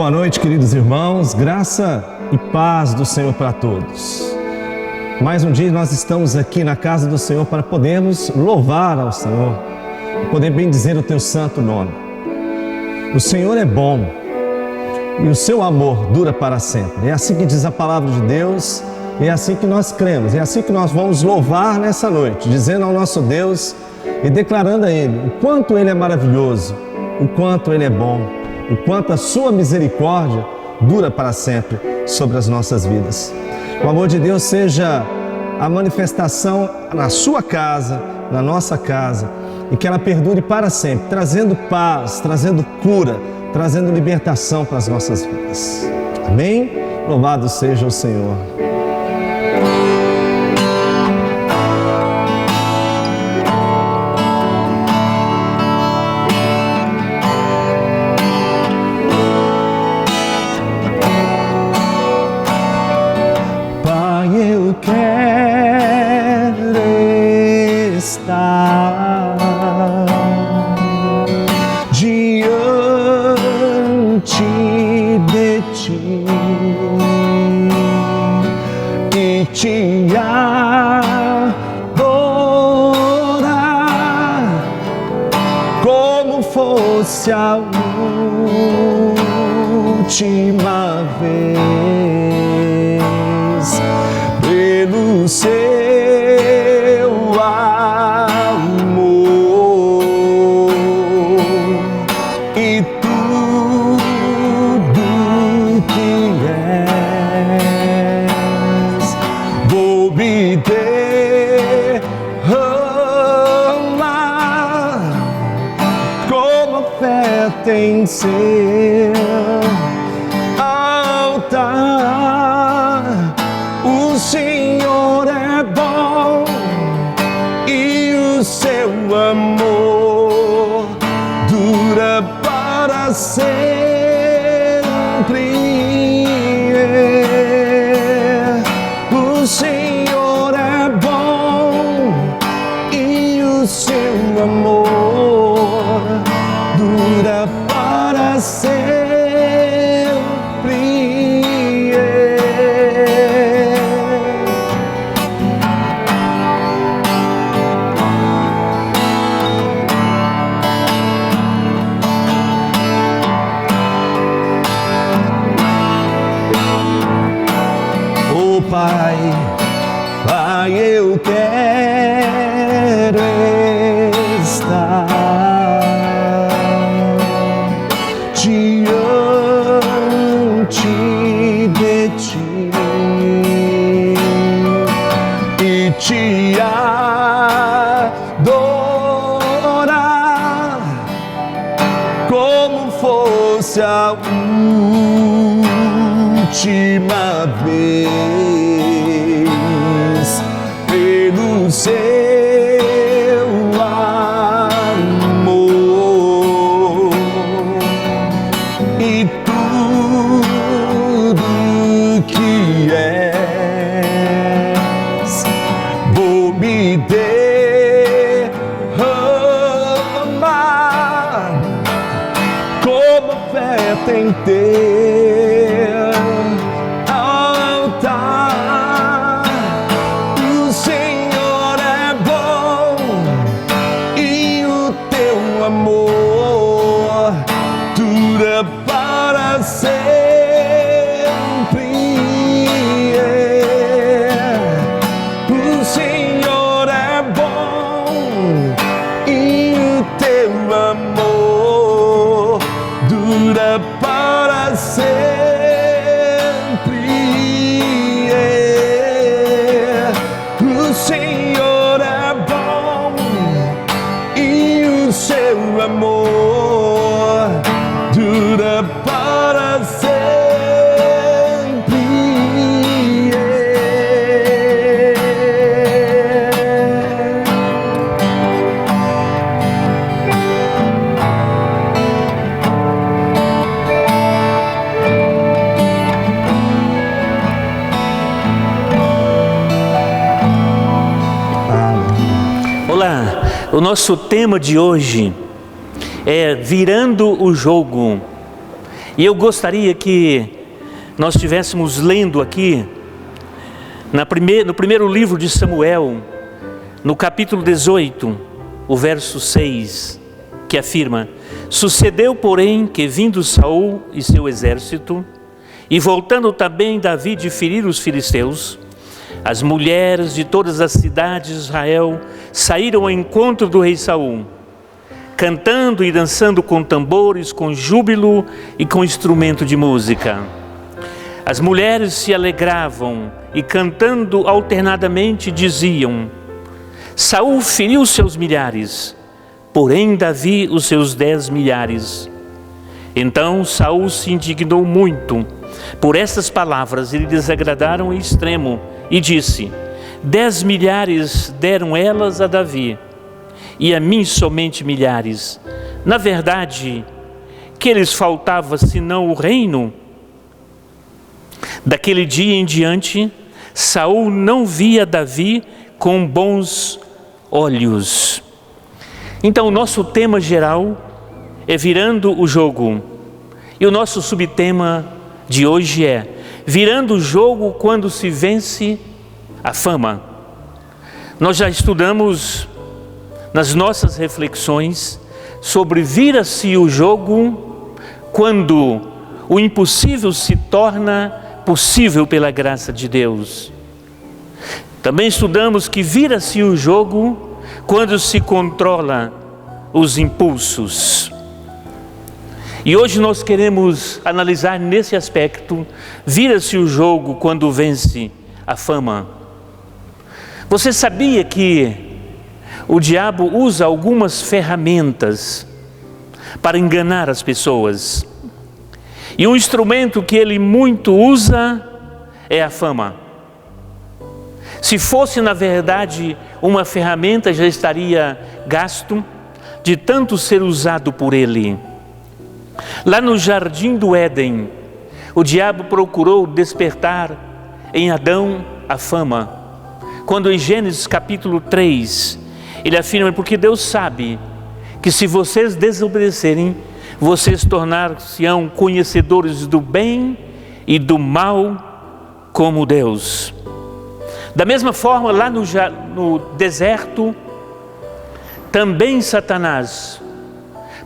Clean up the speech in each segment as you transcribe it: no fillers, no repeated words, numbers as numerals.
Boa noite, queridos irmãos, graça e paz do Senhor para todos. Mais um dia nós estamos aqui na casa do Senhor para podermos louvar ao Senhor, poder bendizer o teu santo nome. O Senhor é bom e o seu amor dura para sempre. É assim que diz a palavra de Deus, é assim que nós cremos, é assim que nós vamos louvar nessa noite, dizendo ao nosso Deus e declarando a Ele o quanto Ele é maravilhoso, o quanto Ele é bom, o quanto a sua misericórdia dura para sempre sobre as nossas vidas. O amor de Deus seja a manifestação na sua casa, na nossa casa, e que ela perdure para sempre, trazendo paz, trazendo cura, trazendo libertação para as nossas vidas. Amém? Louvado seja o Senhor. A última vez, pelo seu amor e tudo que és, vou me derramar como oferta em seu altar. O Senhor é bom e o seu amor dura para sempre. O Senhor é bom e o seu amor dura para sempre. Oh Pai, Pai, eu quero estar diante de ti e te adorar como fosse a última vez, pelo seu amor e tudo que és, vou me derramar como oferta em teu altar. O Senhor é bom e o teu amor dura para sempre. O Senhor é bom e o teu amor dura para sempre. O Senhor é bom e o seu amor dura para sempre. Olá, o nosso tema de hoje é virando o jogo. E eu gostaria que nós estivéssemos lendo aqui, no primeiro livro de Samuel, no capítulo 18, o verso 6, que afirma: sucedeu, porém, que vindo Saul e seu exército, e voltando também Davi de ferir os filisteus, as mulheres de todas as cidades de Israel saíram ao encontro do rei Saul, cantando e dançando com tambores, com júbilo e com instrumento de música. As mulheres se alegravam e, cantando alternadamente, diziam: Saul feriu seus milhares, porém Davi os seus 10 milhares. Então Saul se indignou muito por essas palavras e lhe desagradaram em extremo, e disse: 10 milhares deram elas a Davi, e a mim somente milhares. Na verdade, que lhes faltava senão o reino? Daquele dia em diante, Saul não via Davi com bons olhos. Então, o nosso tema geral é virando o jogo. E o nosso subtema de hoje é virando o jogo quando se vence a fama. Nós já estudamos nas nossas reflexões sobre vira-se o jogo quando o impossível se torna possível pela graça de Deus. Também estudamos que vira-se o jogo quando se controla os impulsos. E hoje nós queremos analisar nesse aspecto, vira-se o jogo quando vence a fama. Você sabia que o diabo usa algumas ferramentas para enganar as pessoas? E um instrumento que ele muito usa é a fama. Se fosse, na verdade, uma ferramenta, já estaria gasto de tanto ser usado por ele. Lá no jardim do Éden, o diabo procurou despertar em Adão a fama. Quando em Gênesis capítulo 3, ele afirma: porque Deus sabe que se vocês desobedecerem, vocês tornar-se-ão conhecedores do bem e do mal como Deus. Da mesma forma, lá no deserto, também Satanás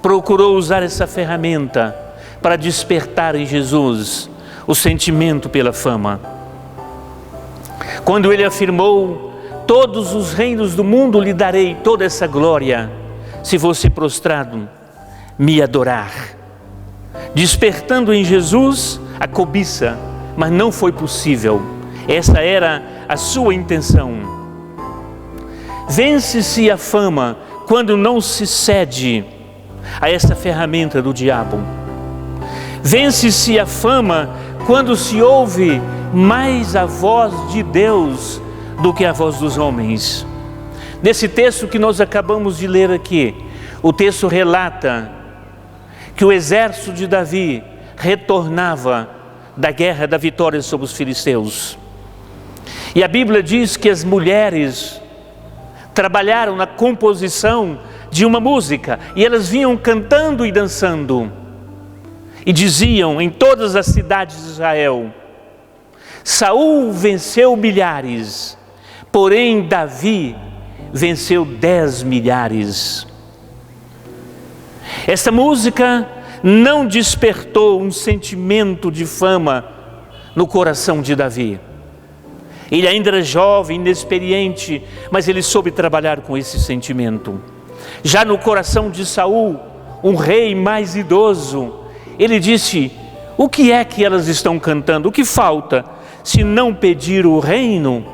procurou usar essa ferramenta para despertar em Jesus o sentimento pela fama. Quando ele afirmou: todos os reinos do mundo lhe darei toda essa glória, se você prostrado me adorar, despertando em Jesus a cobiça, mas não foi possível. Essa era a sua intenção. Vence-se a fama quando não se cede a essa ferramenta do diabo. Vence-se a fama quando se ouve mais a voz de Deus do que a voz dos homens. Nesse texto que nós acabamos de ler aqui, o texto relata que o exército de Davi retornava da guerra, da vitória sobre os filisteus. E a Bíblia diz que as mulheres trabalharam na composição de uma música, e elas vinham cantando e dançando, e diziam em todas as cidades de Israel: Saul venceu milhares, porém Davi venceu 10 milhares. Esta música não despertou um sentimento de fama no coração de Davi. Ele ainda era jovem, inexperiente, mas ele soube trabalhar com esse sentimento. Já no coração de Saul, um rei mais idoso, ele disse: o que é que elas estão cantando? O que falta se não pedir o reino?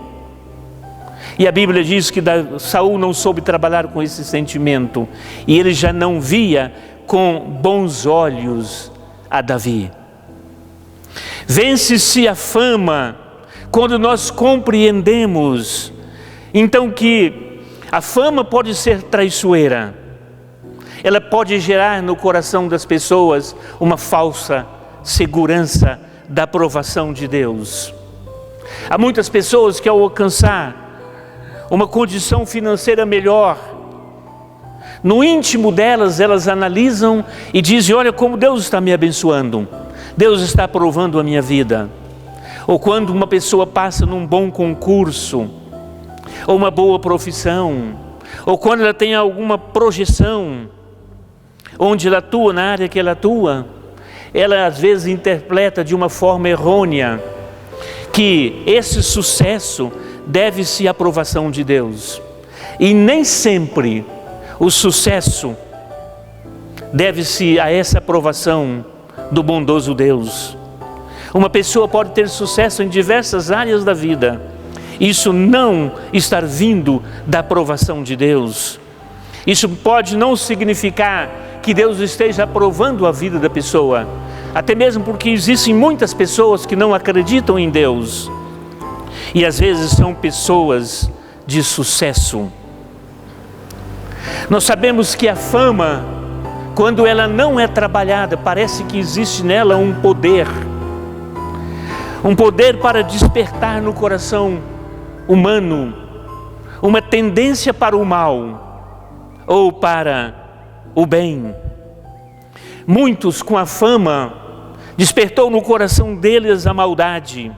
E a Bíblia diz que Saul não soube trabalhar com esse sentimento, e ele já não via com bons olhos a Davi. Vence-se a fama quando nós compreendemos, então, que a fama pode ser traiçoeira. Ela pode gerar no coração das pessoas uma falsa segurança da aprovação de Deus. Há muitas pessoas que, ao alcançar uma condição financeira melhor, no íntimo delas, elas analisam e dizem: olha como Deus está me abençoando. Deus está aprovando a minha vida. Ou quando uma pessoa passa num bom concurso, ou uma boa profissão, ou quando ela tem alguma projeção, onde ela atua, na área que ela atua, ela às vezes interpreta de uma forma errônea que esse sucesso deve-se à aprovação de Deus. E nem sempre o sucesso deve-se a essa aprovação do bondoso Deus. Uma pessoa pode ter sucesso em diversas áreas da vida, isso não estar vindo da aprovação de Deus. Isso pode não significar que Deus esteja aprovando a vida da pessoa, até mesmo porque existem muitas pessoas que não acreditam em Deus, e às vezes são pessoas de sucesso. Nós sabemos que a fama, quando ela não é trabalhada, parece que existe nela um poder para despertar no coração humano uma tendência para o mal ou para o bem. Muitos com a fama despertou no coração deles a maldade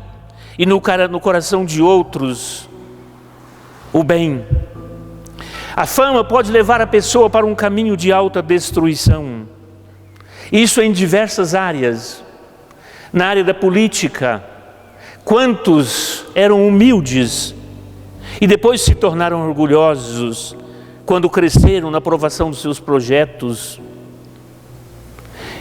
e no coração de outros o bem. A fama pode levar a pessoa para um caminho de autodestruição. Isso em diversas áreas. Na área da política, quantos eram humildes e depois se tornaram orgulhosos quando cresceram na aprovação dos seus projetos?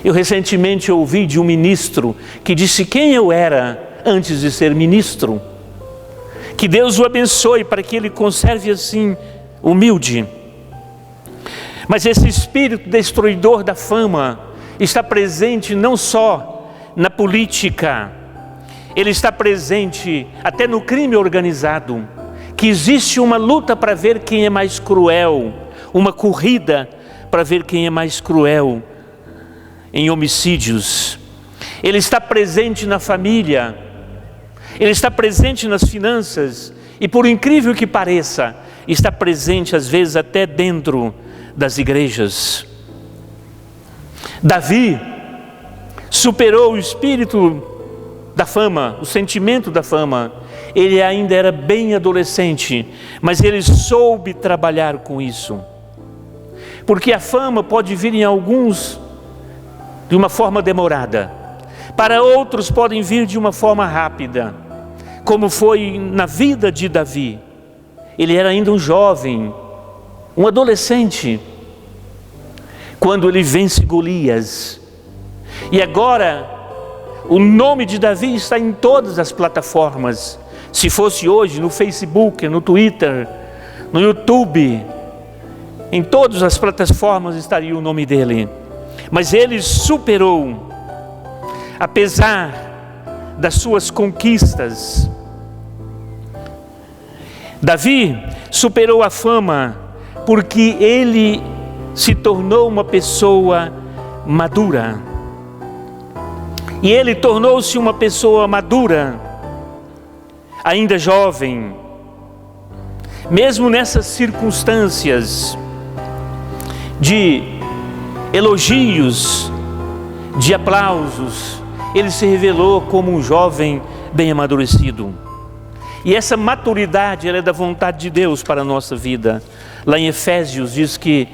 Eu recentemente ouvi de um ministro que disse quem eu era antes de ser ministro. Que Deus o abençoe para que ele conserve assim humilde. Mas esse espírito destruidor da fama está presente não só na política, ele está presente até no crime organizado, que existe uma luta para ver quem é mais cruel, uma corrida para ver quem é mais cruel em homicídios. Ele está presente na família, ele está presente nas finanças e, por incrível que pareça, está presente às vezes até dentro das igrejas. Davi superou o espírito da fama, o sentimento da fama. Ele ainda era bem adolescente, mas ele soube trabalhar com isso. Porque a fama pode vir em alguns de uma forma demorada, para outros podem vir de uma forma rápida, como foi na vida de Davi. Ele era ainda um jovem, um adolescente, quando ele vence Golias. E agora, o nome de Davi está em todas as plataformas. Se fosse hoje, no Facebook, no Twitter, no YouTube, em todas as plataformas estaria o nome dele. Mas ele superou, apesar das suas conquistas. Davi superou a fama porque ele se tornou uma pessoa madura. E ele tornou-se uma pessoa madura, ainda jovem, mesmo nessas circunstâncias de elogios, de aplausos, ele se revelou como um jovem bem amadurecido. E essa maturidade, ela é da vontade de Deus para a nossa vida. Lá em Efésios diz que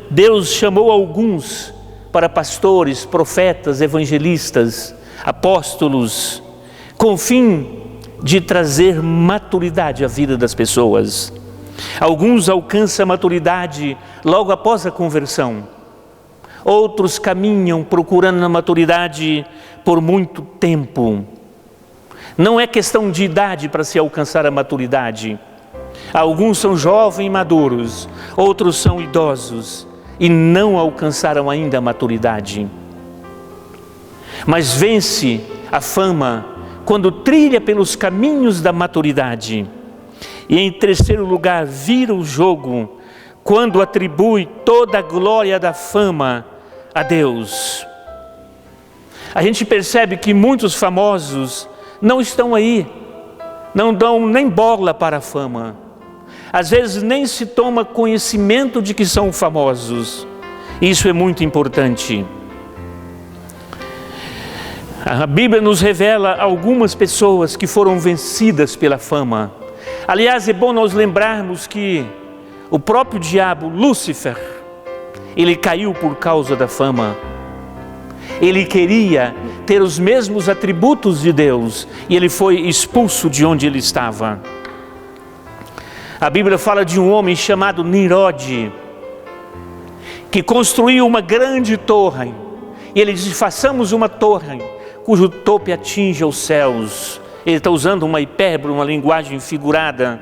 Deus chamou alguns para pastores, profetas, evangelistas, apóstolos, com o fim de trazer maturidade à vida das pessoas. Alguns alcançam a maturidade logo após a conversão. Outros caminham procurando a maturidade por muito tempo. Não é questão de idade para se alcançar a maturidade. Alguns são jovens e maduros, outros são idosos e não alcançaram ainda a maturidade. Mas vence a fama quando trilha pelos caminhos da maturidade. E em terceiro lugar, vira o jogo quando atribui toda a glória da fama a Deus. A gente percebe que muitos famosos não estão aí, não dão nem bola para a fama. Às vezes nem se toma conhecimento de que são famosos. Isso é muito importante. A Bíblia nos revela algumas pessoas que foram vencidas pela fama. Aliás, é bom nós lembrarmos que o próprio diabo, Lúcifer, ele caiu por causa da fama. Ele queria ter os mesmos atributos de Deus e ele foi expulso de onde ele estava. A Bíblia fala de um homem chamado Nirode, que construiu uma grande torre. E ele disse: façamos uma torre cujo topo atinja os céus. Ele está usando uma hipérbole, uma linguagem figurada.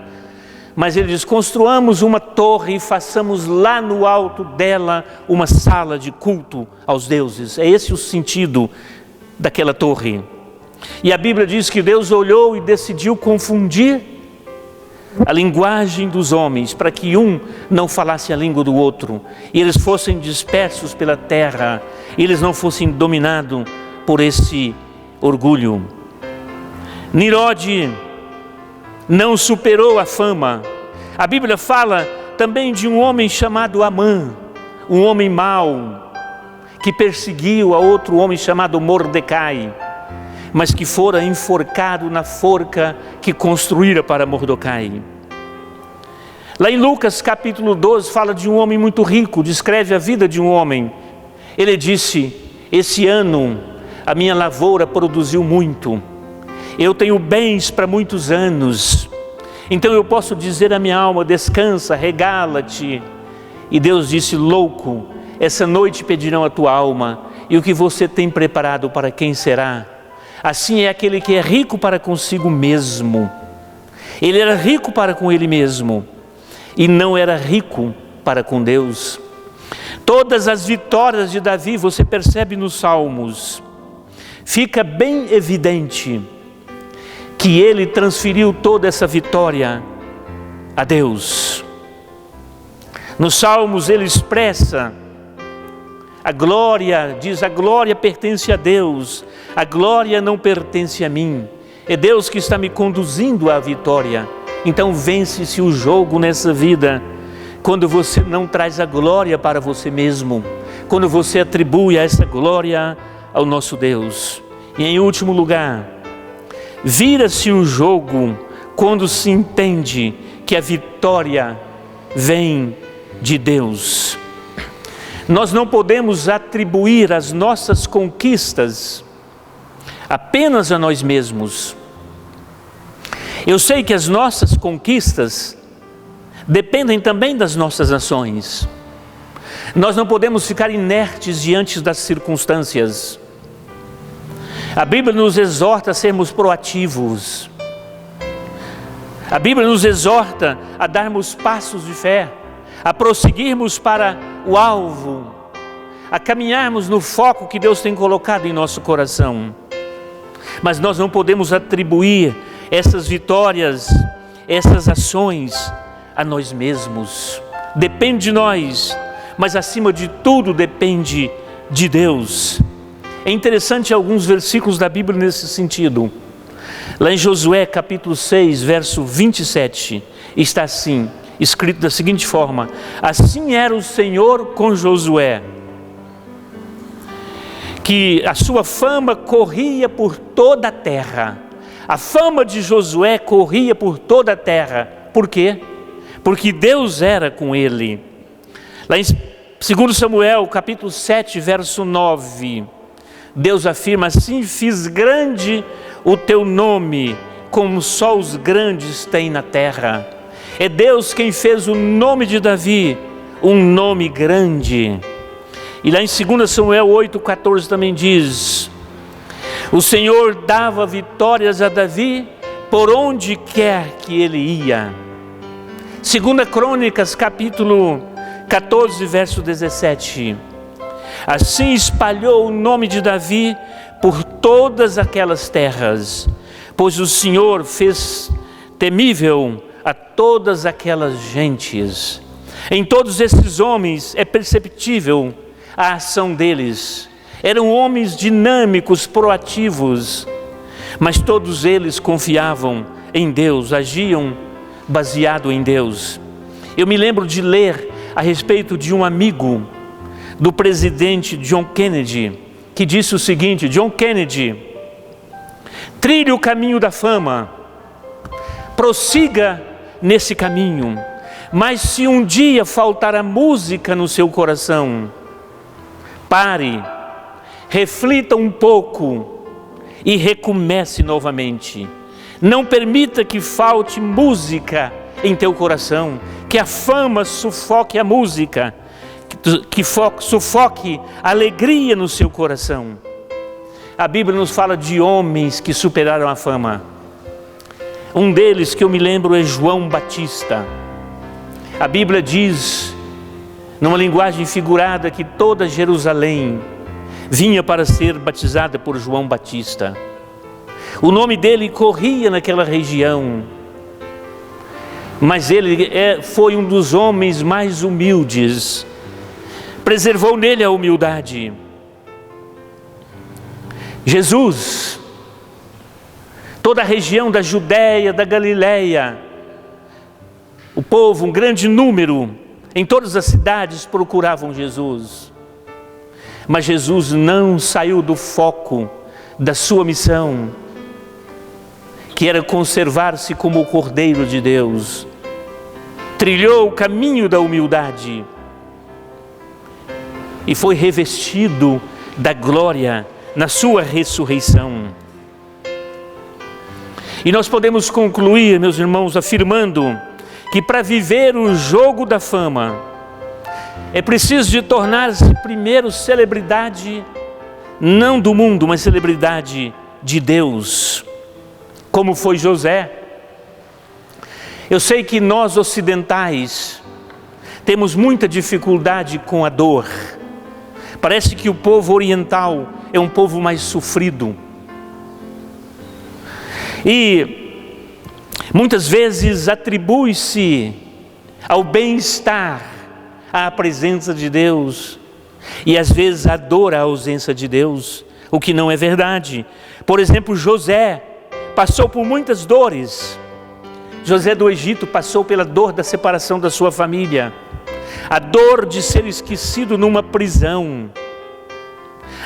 Mas ele diz: construamos uma torre e façamos lá no alto dela uma sala de culto aos deuses. É esse o sentido daquela torre. E a Bíblia diz que Deus olhou e decidiu confundir a linguagem dos homens, para que um não falasse a língua do outro, e eles fossem dispersos pela terra, e eles não fossem dominados por esse orgulho. Nirode não superou a fama. A Bíblia fala também de um homem chamado Amã, um homem mau, que perseguiu a outro homem chamado Mordecai, mas que fora enforcado na forca que construíra para Mordecai. Lá em Lucas capítulo 12 fala de um homem muito rico, descreve a vida de um homem. Ele disse: esse ano a minha lavoura produziu muito, eu tenho bens para muitos anos, então eu posso dizer à minha alma: descansa, regala-te. E Deus disse: louco, essa noite pedirão a tua alma, e o que você tem preparado para quem será? Assim é aquele que é rico para consigo mesmo. Ele era rico para com ele mesmo e não era rico para com Deus. Todas as vitórias de Davi você percebe nos Salmos. Fica bem evidente que ele transferiu toda essa vitória a Deus. Nos Salmos ele expressa a glória, diz: a glória pertence a Deus, a glória não pertence a mim. É Deus que está me conduzindo à vitória. Então vence-se o jogo nessa vida quando você não traz a glória para você mesmo, quando você atribui essa glória ao nosso Deus. E em último lugar, vira-se o jogo quando se entende que a vitória vem de Deus. Nós não podemos atribuir as nossas conquistas apenas a nós mesmos. Eu sei que as nossas conquistas dependem também das nossas ações. Nós não podemos ficar inertes diante das circunstâncias. A Bíblia nos exorta a sermos proativos. A Bíblia nos exorta a darmos passos de fé, a prosseguirmos para o alvo, a caminharmos no foco que Deus tem colocado em nosso coração. Mas nós não podemos atribuir essas vitórias, essas ações a nós mesmos. Depende de nós, mas acima de tudo depende de Deus. É interessante alguns versículos da Bíblia nesse sentido. Lá em Josué capítulo 6, verso 27, está assim, escrito da seguinte forma: assim era o Senhor com Josué, que a sua fama corria por toda a terra. A fama de Josué corria por toda a terra. Por quê? Porque Deus era com ele. Lá em 2 Samuel capítulo 7, verso 9, Deus afirma: assim fiz grande o teu nome, como só os grandes têm na terra. É Deus quem fez o nome de Davi um nome grande. E lá em 2 Samuel 8,14 também diz: o Senhor dava vitórias a Davi por onde quer que ele ia. 2 Crônicas capítulo 14, verso 17. Assim espalhou o nome de Davi por todas aquelas terras, pois o Senhor fez temível a todas aquelas gentes. Em todos esses homens é perceptível a ação deles. Eram homens dinâmicos, proativos, mas todos eles confiavam em Deus, agiam baseado em Deus. Eu me lembro de ler a respeito de um amigo do presidente John Kennedy, que disse o seguinte: John Kennedy trilhe o caminho da fama, prossiga nesse caminho. Mas se um dia faltar a música no seu coração, pare, reflita um pouco e recomece novamente. Não permita que falte música em teu coração, que a fama sufoque a música, que sufoque a alegria no seu coração. A Bíblia nos fala de homens que superaram a fama. Um deles que eu me lembro é João Batista. A Bíblia diz, numa linguagem figurada, que toda Jerusalém vinha para ser batizada por João Batista. O nome dele corria naquela região, mas ele foi um dos homens mais humildes, preservou nele a humildade. Jesus, toda a região da Judéia, da Galileia, o povo, um grande número, em todas as cidades procuravam Jesus. Mas Jesus não saiu do foco da sua missão, que era conservar-se como o Cordeiro de Deus. Trilhou o caminho da humildade e foi revestido da glória na sua ressurreição. E nós podemos concluir, meus irmãos, afirmando que para viver o jogo da fama, é preciso de tornar-se primeiro celebridade, não do mundo, mas celebridade de Deus, como foi José. Eu sei que nós ocidentais temos muita dificuldade com a dor. Parece que o povo oriental é um povo mais sofrido. E muitas vezes atribui-se ao bem-estar a presença de Deus, e às vezes a dor a ausência de Deus, o que não é verdade. Por exemplo, José passou por muitas dores. José do Egito passou pela dor da separação da sua família, a dor de ser esquecido numa prisão,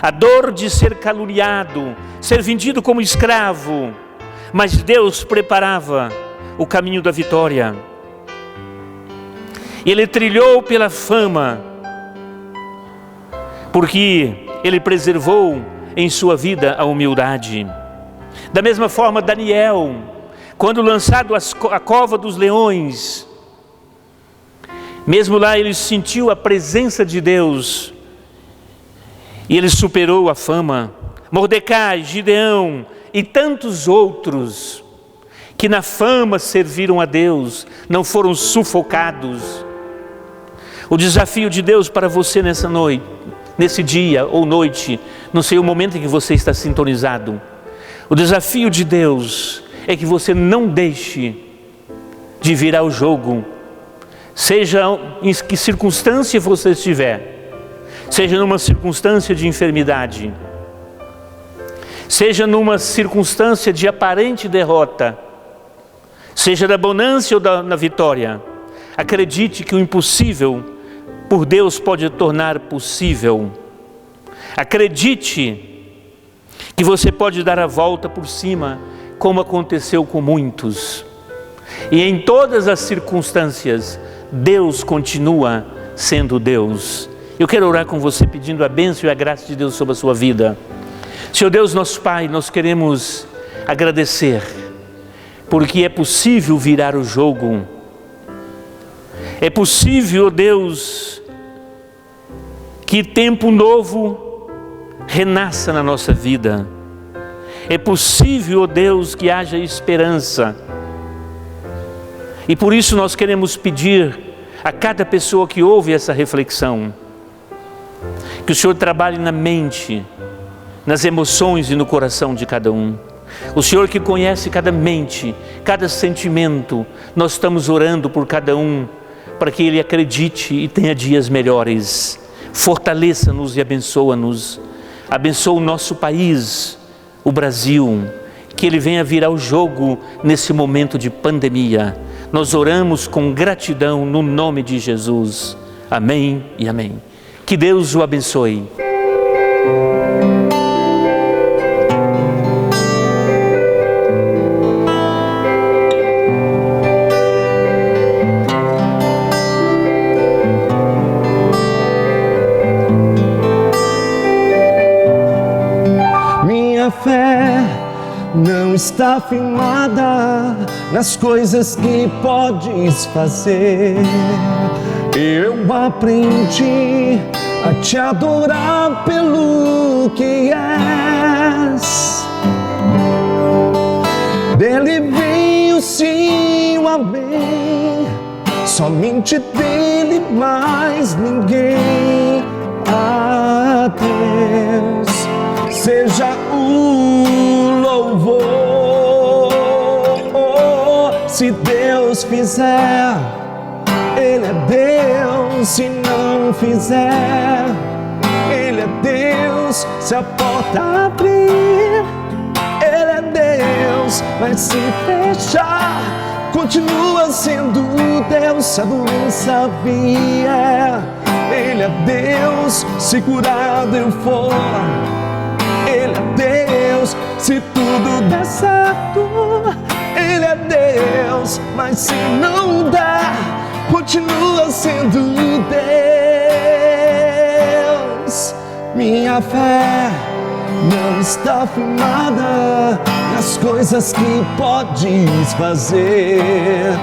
a dor de ser caluniado, ser vendido como escravo, mas Deus preparava o caminho da vitória. Ele trilhou pela fama, porque ele preservou em sua vida a humildade. Da mesma forma, Daniel, quando lançado à cova dos leões, mesmo lá ele sentiu a presença de Deus e ele superou a fama. Mordecai, Gideão e tantos outros que na fama serviram a Deus, não foram sufocados. O desafio de Deus para você nessa noite, nesse dia ou noite, não sei o momento em que você está sintonizado, o desafio de Deus é que você não deixe de virar o jogo, seja em que circunstância você estiver, seja numa circunstância de enfermidade, seja numa circunstância de aparente derrota, seja na bonança ou na vitória. Acredite que o impossível por Deus pode tornar possível. Acredite que você pode dar a volta por cima, como aconteceu com muitos. E em todas as circunstâncias, Deus continua sendo Deus. Eu quero orar com você pedindo a bênção e a graça de Deus sobre a sua vida. Senhor Deus, nosso Pai, nós queremos agradecer, porque é possível virar o jogo. É possível, Deus, que tempo novo renasça na nossa vida. É possível, Deus, que haja esperança. E por isso nós queremos pedir a cada pessoa que ouve essa reflexão, que o Senhor trabalhe na mente, nas emoções e no coração de cada um. O Senhor que conhece cada mente, cada sentimento, nós estamos orando por cada um, para que ele acredite e tenha dias melhores. Fortaleça-nos e abençoa-nos. Abençoa o nosso país, o Brasil, que ele venha virar o jogo nesse momento de pandemia. Nós oramos com gratidão no nome de Jesus. Amém e amém. Que Deus o abençoe. está firmada nas coisas que podes fazer. Eu aprendi a te adorar pelo que és. Dele vem o sim, o amém, somente dele, mais ninguém. A Deus seja o louvor. Se Deus fizer, Ele é Deus. Se não fizer, Ele é Deus. Se a porta abrir, Ele é Deus. Mas se fechar, continua sendo Deus. Se a doença vier, Ele é Deus. Se curado eu for, Ele é Deus. Se tudo der certo, Ele é Deus. Mas se não der, continua sendo Deus. Minha fé não está firmada nas coisas que podes fazer.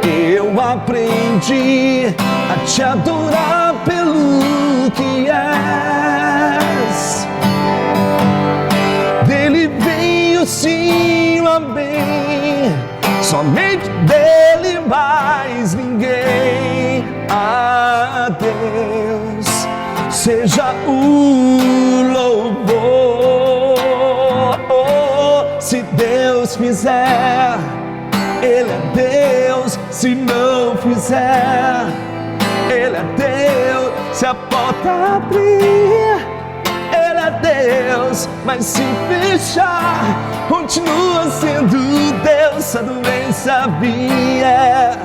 Eu aprendi a te adorar pelo que és. Dele vem o sim, o amém, somente dele, mais ninguém. A Deus seja o louvor. Se Deus fizer, Ele é Deus. Se não fizer, Ele é Deus. Se a porta abrir, Ele é Deus. Mas se fechar, continua sendo Deus. Se a doença vier,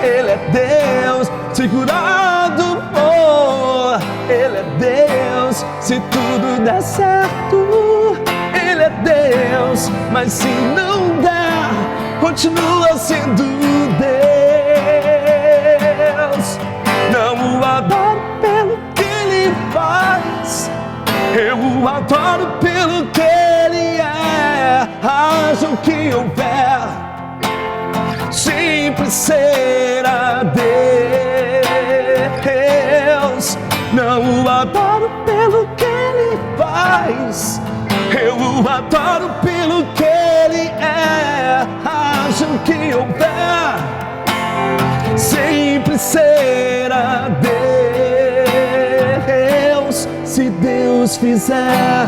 Ele é Deus. Se curado for, Ele é Deus. Se tudo der certo, Ele é Deus. Mas se não der, continua sendo Deus. Não o adoro pelo que Ele faz, eu o adoro pelo que Ele é. Haja o que houver, sempre será Deus. Não o adoro pelo que Ele faz, eu o adoro pelo que Ele é. Haja o que houver, sempre será Deus. Se Deus fizer,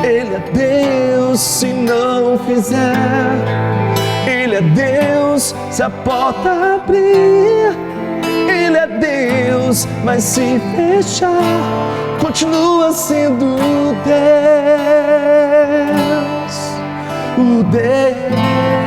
Ele é Deus. Se não fizer, Ele é Deus. Se a porta abrir, Ele é Deus. Mas se fechar, continua sendo Deus. O Deus.